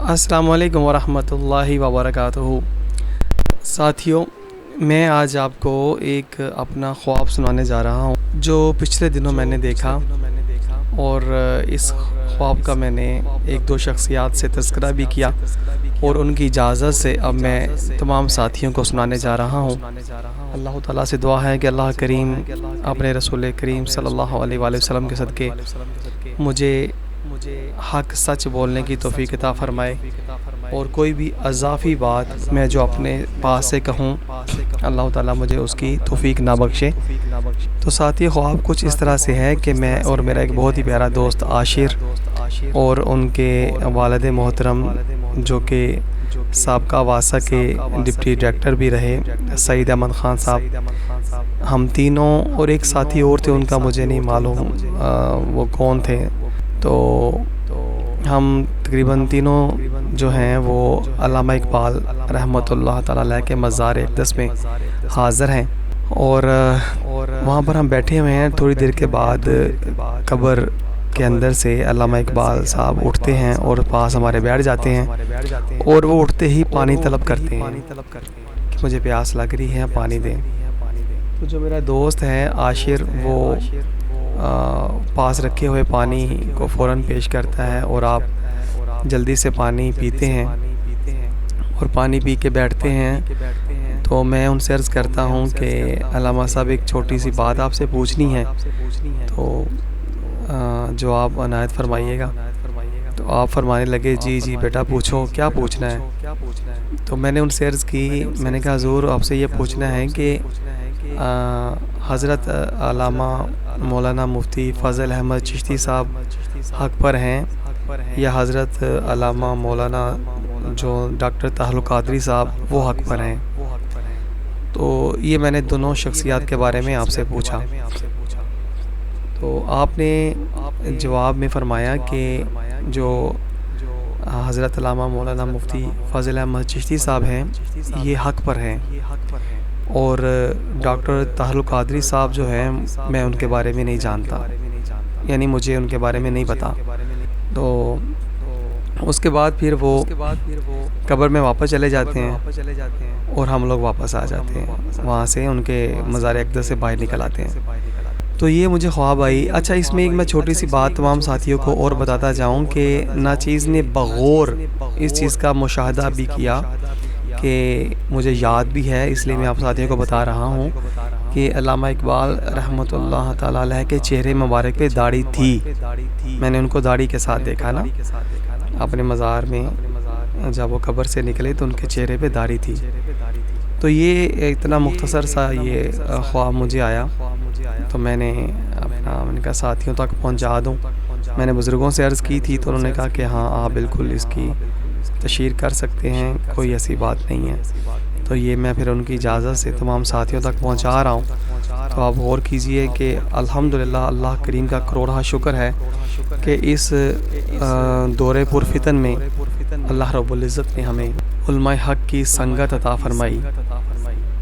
السلام علیکم ورحمۃ اللہ وبرکاتہ۔ ساتھیوں، میں آج آپ کو ایک اپنا خواب سنانے جا رہا ہوں جو پچھلے دنوں میں نے دیکھا، اور اس خواب کا میں نے ایک دو شخصیات سے تذکرہ بھی کیا، اور ان کی اجازت سے اب میں تمام ساتھیوں کو سنانے جا رہا ہوں۔ اللہ تعالیٰ سے دعا ہے کہ اللہ کریم اپنے رسول کریم صلی اللہ علیہ وآلہ وسلم کے صدقے مجھے حق سچ بولنے کی توفیق عطا فرمائے، اور کوئی بھی اضافی بات میں جو اپنے پاس سے کہوں اللہ تعالیٰ مجھے اس کی توفیق نہ بخشے۔ تو ساتھی، خواب کچھ اس طرح سے ہے کہ میں اور میرا ایک بہت ہی پیارا دوست عاشر اور ان کے والد محترم جو کہ سابقہ واسا کے ڈپٹی ڈائریکٹر بھی رہے سعید احمد خان صاحب، ہم تینوں اور ایک ساتھی اور تھے، ان کا مجھے نہیں معلوم وہ کون تھے، تو ہم تقریباً تینوں جو ہیں وہ علامہ اقبال رحمۃ اللہ تعالیٰ علیہ کے مزار اقدس میں حاضر ہیں، اور وہاں پر ہم بیٹھے ہوئے ہیں۔ تھوڑی دیر کے بعد قبر کے اندر سے علامہ اقبال صاحب اٹھتے ہیں اور پاس ہمارے بیٹھ جاتے ہیں، اور وہ اٹھتے ہی پانی طلب کرتے ہیں کہ مجھے پیاس لگ رہی ہے، پانی دیں۔ تو جو میرا دوست ہے عاشر، وہ پاس رکھے ہوئے پانی کو فوراً پیش کرتا ہے، اور آپ جلدی سے پانی پیتے ہیں اور پانی پی کے بیٹھتے ہیں۔ تو میں ان سے عرض کرتا ہوں کہ علامہ صاحب ایک چھوٹی سی بات آپ سے پوچھنی ہے، تو جو آپ عنایت فرمائیے گا۔ تو آپ فرمانے لگے جی جی بیٹا پوچھو، کیا پوچھنا ہے؟ تو میں نے ان سے عرض کی، میں نے کہا حضور آپ سے یہ پوچھنا ہے کہ حضرت علامہ مولانا مفتی فضل احمد چشتی صاحب حق پر ہیں، یا حضرت علامہ مولانا جو ڈاکٹر طاہر القادری صاحب وہ حق پر ہیں؟ تو یہ میں نے دونوں شخصیات کے بارے میں آپ سے پوچھا، تو آپ نے جواب میں فرمایا کہ جو حضرت علامہ مولانا مفتی فضل احمد چشتی صاحب ہیں یہ حق پر ہیں، اور ڈاکٹر طاہر القادری صاحب جو ہیں میں ان کے بارے میں نہیں جانتا، یعنی مجھے ان کے بارے میں نہیں پتا۔ تو اس کے بعد پھر وہ قبر میں واپس چلے جاتے ہیں، اور ہم لوگ واپس آ جاتے ہیں وہاں سے، ان کے مزار اقدس سے باہر نکل آتے ہیں۔ تو یہ مجھے خواب آئی۔ اچھا، اس میں ایک میں چھوٹی سی بات تمام ساتھیوں کو اور بتاتا جاؤں کہ ناچیز نے بغور اس چیز کا مشاہدہ بھی کیا کہ مجھے یاد بھی ہے، اس لیے میں آپ ساتھیوں کو بتا رہا ہوں کہ علامہ اقبال رحمۃ اللہ تعالیٰ علیہ کے چہرے مبارک پہ داڑھی تھی، میں نے ان کو داڑھی کے ساتھ دیکھا نا اپنے مزار میں، جب وہ قبر سے نکلے تو ان کے چہرے پہ داڑھی تھی۔ تو یہ اتنا مختصر سا یہ خواب مجھے آیا، تو میں نے نے کہا ساتھیوں تک پہنچا دوں۔ میں نے بزرگوں سے عرض کی تھی تو انہوں نے کہا کہ ہاں آپ بالکل اس کی تشہیر کر سکتے ہیں، کوئی ایسی بات نہیں ہے۔ تو یہ میں پھر ان کی اجازت سے تمام ساتھیوں تک پہنچا رہا ہوں۔ تو آپ غور کیجئے کہ الحمدللہ اللہ کریم کا کروڑہ شکر ہے کہ اس دور پرفتن میں اللہ رب العزت نے ہمیں علماء حق کی سنگت عطا فرمائی،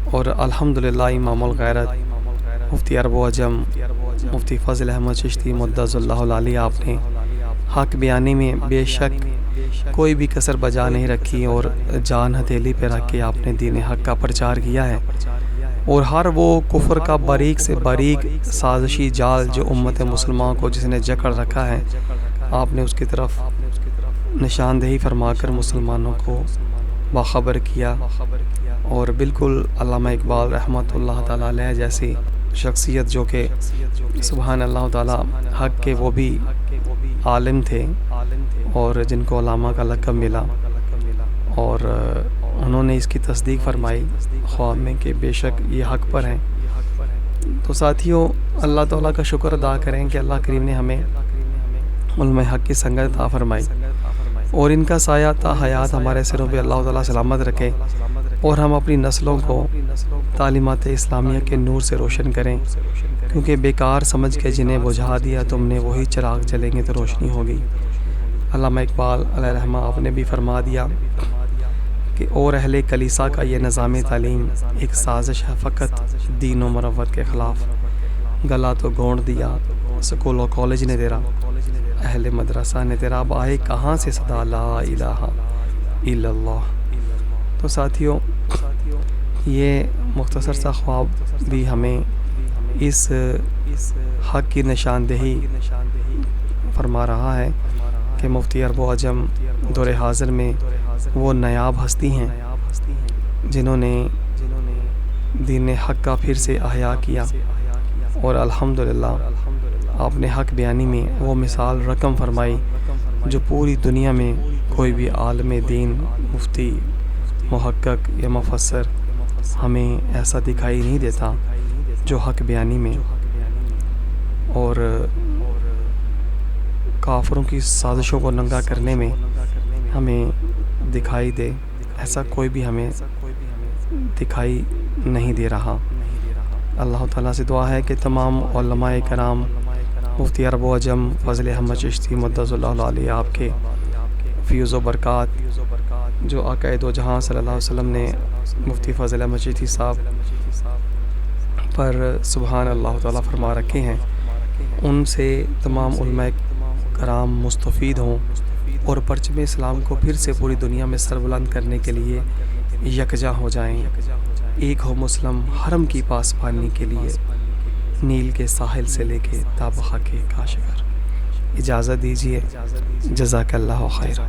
اور الحمدللہ امام الغیرت مفتی عرب و عجم مفتی فضل احمد چشتی مدظ اللہ العالی آپ نے حق بیانی میں بے شک کوئی بھی کسر بجا نہیں رکھی، اور جان ہتھیلی پہ رکھ کے آپ نے دین حق کا پرچار کیا ہے، اور ہر وہ کفر کا باریک سے باریک سازشی جال جو امت مسلمان کو جس نے جکڑ رکھا ہے، آپ نے اس کی طرف نشاندہی فرما کر مسلمانوں کو باخبر کیا، اور بالکل علامہ اقبال رحمۃ اللہ تعالیٰ علیہ جیسی شخصیت جو کہ سبحان اللہ تعالیٰ حق کے وہ بھی عالم تھے، اور جن کو علامہ کا لقب ملا، اور انہوں نے اس کی تصدیق فرمائی خواب میں کہ بے شک یہ حق پر ہیں۔ تو ساتھیوں، اللہ تعالیٰ کا شکر ادا کریں کہ اللہ کریم نے ہمیں علماء حق کی سنگت عطا فرمائی، اور ان کا سایہ تا حیات ہمارے سروں پہ اللہ تعالیٰ سلامت رکھے، اور ہم اپنی نسلوں کو تعلیمات اسلامیہ کے نور سے روشن کریں، کیونکہ بیکار سمجھ کے جنہیں بجھا دیا تم نے وہی چراغ جلیں گے تو روشنی ہوگی۔ علامہ اقبال علیہ رحمہ آپ نے بھی فرما دیا کہ اور اہل کلیسا کا یہ نظام تعلیم ایک سازش ہے فقط دین و مروت کے خلاف، گلا تو گونڈ دیا اسکول و کالج نے تیرا، اہل مدرسہ نے تیرا، اب آئے کہاں سے صدا لا الہ الا اللہ۔ تو ساتھیوں، یہ مختصر سا خواب بھی ہمیں اس حق کی نشاندہی فرما رہا ہے کہ مفتی عرب و عجم دور حاضر میں وہ نایاب ہستی ہیں جنہوں نے دین حق کا پھر سے احیاء کیا، اور الحمدللہ آپ نے حق بیانی میں وہ مثال رقم فرمائی جو پوری دنیا میں کوئی بھی عالم دین، مفتی، محقق یا مفسر ہمیں ایسا دکھائی نہیں دیتا جو حق بیانی میں اور کافروں کی سازشوں کو ننگا کرنے میں ہمیں دکھائی دے۔ ایسا کوئی بھی ہمیں دکھائی نہیں دے رہا۔ اللہ تعالیٰ سے دعا ہے کہ تمام علماء کرام، مفتی عرب و عجم فضل احمد چشتی مدث اللہ علیہ، آپ کے فیض و برکات جو آقا دو جہاں صلی اللہ علیہ وسلم نے مفتی فضل احمد چشتی صاحب پر سبحان اللہ تعالیٰ فرما رکھے ہیں، ان سے تمام علماء کرام مستفید ہوں اور پرچم اسلام کو پھر سے پوری دنیا میں سربلند کرنے کے لیے یکجا ہو جائیں، ایک ہو مسلم حرم کی پاسبانی کے لیے، نیل کے ساحل سے لے کے تا بہا کے کاشغر۔ اجازت دیجیے، جزاک اللہ خیر۔